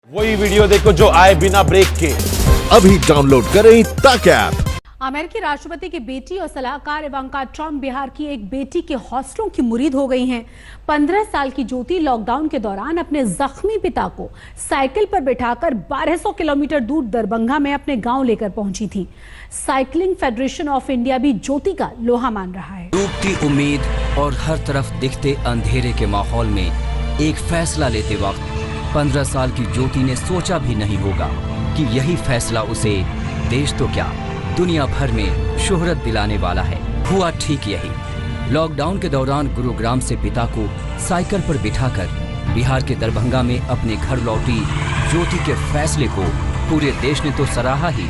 वही वीडियो देखो जो आए बिना ब्रेक के। अभी डाउनलोड करें तक ऐप। अमेरिकी राष्ट्रपति की बेटी और सलाहकार इवांका ट्रंप बिहार की एक बेटी के हौसलों की मुरीद हो गई हैं। 15 साल की ज्योति लॉकडाउन के दौरान अपने जख्मी पिता को साइकिल पर बिठाकर 1200 किलोमीटर दूर दरभंगा में अपने गांव लेकर पहुंची थी। साइकिलिंग फेडरेशन ऑफ इंडिया भी ज्योति का लोहा मान रहा है। डूबती उम्मीद और हर तरफ दिखते अंधेरे के माहौल में एक फैसला लेते वक्त 15 साल की ज्योति ने सोचा भी नहीं होगा कि यही फैसला उसे देश तो क्या दुनिया भर में शोहरत दिलाने वाला है। हुआ ठीक यही। लॉकडाउन के दौरान गुरुग्राम से पिता को साइकिल पर बिठाकर बिहार के दरभंगा में अपने घर लौटी ज्योति के फैसले को पूरे देश ने तो सराहा ही,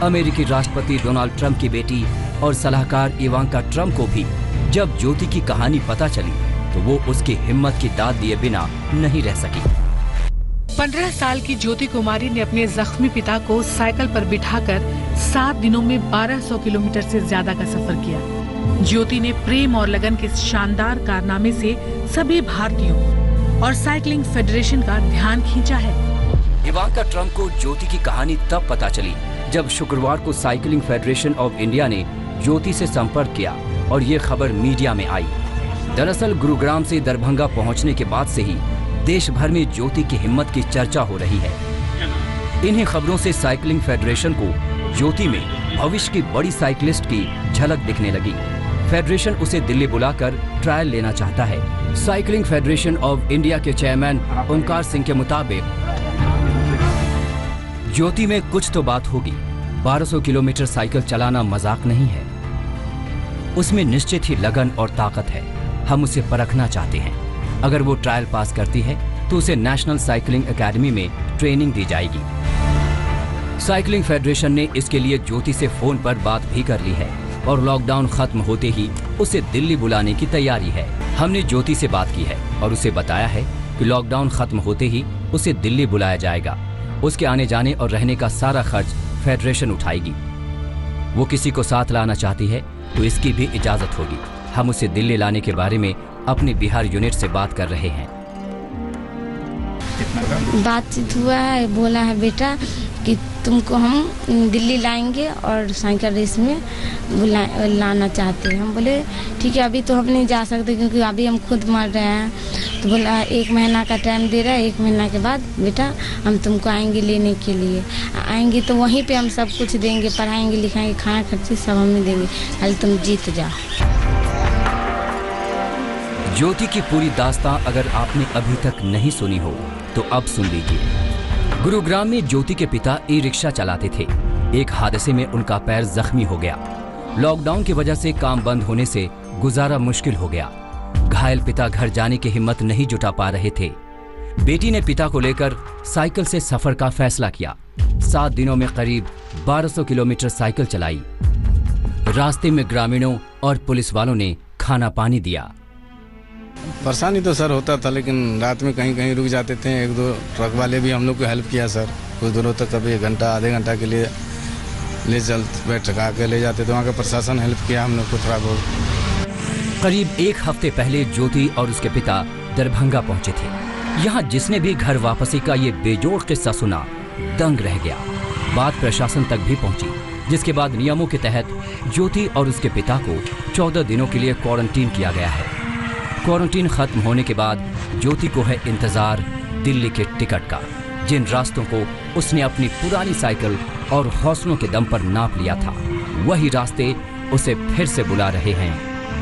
अमेरिकी राष्ट्रपति डोनाल्ड ट्रंप की बेटी और सलाहकार इवांका ट्रंप को भी जब ज्योति की कहानी पता चली तो वो उसकी हिम्मत की दाद दिए बिना नहीं रह सकी। 15 साल की ज्योति कुमारी ने अपने जख्मी पिता को साइकिल पर बिठाकर 7 दिनों में 1200 किलोमीटर से ज्यादा का सफर किया। ज्योति ने प्रेम और लगन के शानदार कारनामे से सभी भारतीयों और साइकिलिंग फेडरेशन का ध्यान खींचा है। इवांका ट्रंप को ज्योति की कहानी तब पता चली जब शुक्रवार को साइकिलिंग फेडरेशन ऑफ इंडिया ने ज्योति से संपर्क किया और ये खबर मीडिया में आई। दरअसल गुरुग्राम से दरभंगा पहुंचने के बाद से ही देश भर में ज्योति की हिम्मत की चर्चा हो रही है। इन्हीं खबरों से साइकिलिंग फेडरेशन को ज्योति में भविष्य की बड़ी साइकिलिस्ट की झलक दिखने लगी। फेडरेशन उसे दिल्ली बुलाकर ट्रायल लेना चाहता है। साइकिलिंग फेडरेशन ऑफ इंडिया के चेयरमैन ओमकार सिंह के मुताबिक ज्योति में कुछ तो बात होगी। 1200 किलोमीटर साइकिल चलाना मजाक नहीं है, उसमें निश्चित ही लगन और ताकत है। हम उसे परखना चाहते हैं। अगर वो ट्रायल पास करती है तो उसे नेशनल साइकिलिंग एकेडमी में ट्रेनिंग दी जाएगी। साइकिलिंग फेडरेशन ने इसके लिए ज्योति से फोन पर बात भी कर ली है और लॉकडाउन खत्म होते ही उसे दिल्ली बुलाने की तैयारी है। हमने ज्योति से बात की है और उसे बताया है कि लॉकडाउन खत्म होते ही उसे दिल्ली बुलाया जाएगा। उसके आने जाने और रहने का सारा खर्च फेडरेशन उठाएगी। वो किसी को साथ लाना चाहती है तो इसकी भी इजाजत होगी। हम उसे दिल्ली लाने के बारे में अपने बिहार यूनिट से बात कर रहे हैं। बातचीत हुआ है, बोला है बेटा कि तुमको हम दिल्ली लाएंगे और साइकिल रेस में लाना चाहते हैं। हम बोले ठीक है, अभी तो हम नहीं जा सकते क्योंकि अभी हम खुद मर रहे हैं। तो बोला 1 महीना का टाइम दे रहा है, 1 महीना के बाद बेटा हम तुमको आएंगे लेने के लिए। आएंगे तो वहीं पे हम सब कुछ देंगे, पढ़ाएंगे लिखाएंगे, खाना खर्ची सब हमें देंगे, खाली तुम जीत जाओ। ज्योति की पूरी दास्तां अगर आपने अभी तक नहीं सुनी हो तो अब सुन लीजिए। गुरुग्राम में ज्योति के पिता ई रिक्शा चलाते थे। एक हादसे में उनका पैर जख्मी हो गया। लॉकडाउन की वजह से काम बंद होने से गुजारा मुश्किल हो गया। घायल पिता घर जाने की हिम्मत नहीं जुटा पा रहे थे। बेटी ने पिता को लेकर साइकिल से सफर का फैसला किया। 7 दिनों में करीब 1200 किलोमीटर साइकिल चलाई। रास्ते में ग्रामीणों और पुलिस वालों ने खाना पानी दिया। परेशानी तो सर होता था, लेकिन रात में कहीं कहीं रुक जाते थे। 1-2 ट्रक वाले भी हम लोग को हेल्प किया सर। कुछ दूरों तक कभी 1 घंटा आधे घंटा के लिए ले बैठा के ले जाते थे। वहाँ का प्रशासन हेल्प किया हम लोग को थोड़ा बहुत। करीब 1 हफ्ते पहले ज्योति और उसके पिता दरभंगा पहुंचे थे। यहाँ जिसने भी घर वापसी का ये बेजोड़ किस्सा सुना दंग रह गया। बात प्रशासन तक भी पहुंची, जिसके बाद नियमों के तहत ज्योति और उसके पिता को 14 दिनों के लिए क्वारंटीन किया गया है। क्वारंटीन खत्म होने के बाद ज्योति को है इंतजार दिल्ली के टिकट का, जिन रास्तों को उसने अपनी पुरानी साइकिल और हौसलों के दम पर नाप लिया था, वही रास्ते उसे फिर से बुला रहे हैं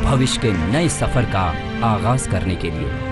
भविष्य के नए सफर का आगाज करने के लिए।